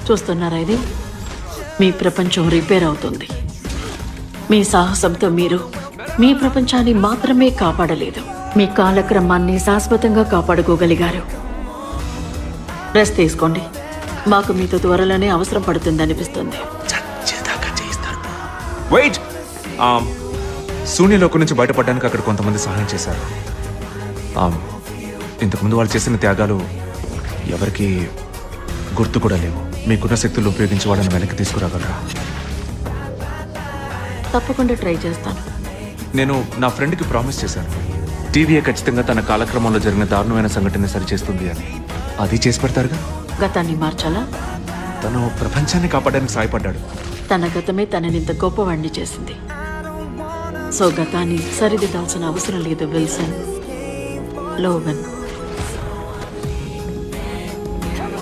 చూస్తున్నారా ఇది? మీ ప్రపంచం రిపేర్ అవుతుంది. మీ సాహసంతో మీరు మీ ప్రపంచాన్ని మాత్రమే కాపాడలేదు, మీ కాలక్రమాన్ని శాశ్వతంగా కాపాడుకోగలిగారు. రెస్ట్ తీసుకోండి. మాకు మీతో త్వరలోనే అవసరం పడుతుందనిపిస్తుంది. వెయిట్, శూన్యలోకం నుంచి బయటపడడానికి అక్కడ కొంతమంది సహాయం చేశారు. ఇంతకుముందు వాళ్ళు చేసిన త్యాగాలు ఎవరికి గుర్తు కూడా లేవు. మీకున్న శక్తులు ఉపయోగించి వాళ్ళని వెనక్కి తీసుకురాగలరా? తప్పకుండా ట్రై చేస్తాను. నేను నా ఫ్రెండ్కి ప్రామిస్ చేశాను, టీవీఏ ఖచ్చితంగా తన కాలక్రమంలో జరిగిన దారుణమైన సంఘటన సరిచేస్తుంది అని. అది చేసి పెడతారుగా? గతాన్ని మార్చాలా? తను ప్రపంచాన్ని కాపాడడానికి సాయపడ్డాడు. తన గతమే తననింత గొప్పవాణ్ణి చేసింది. సో గతాన్ని సరిదిద్దాల్సిన అవసరం లేదు విల్సన్, లోగన్.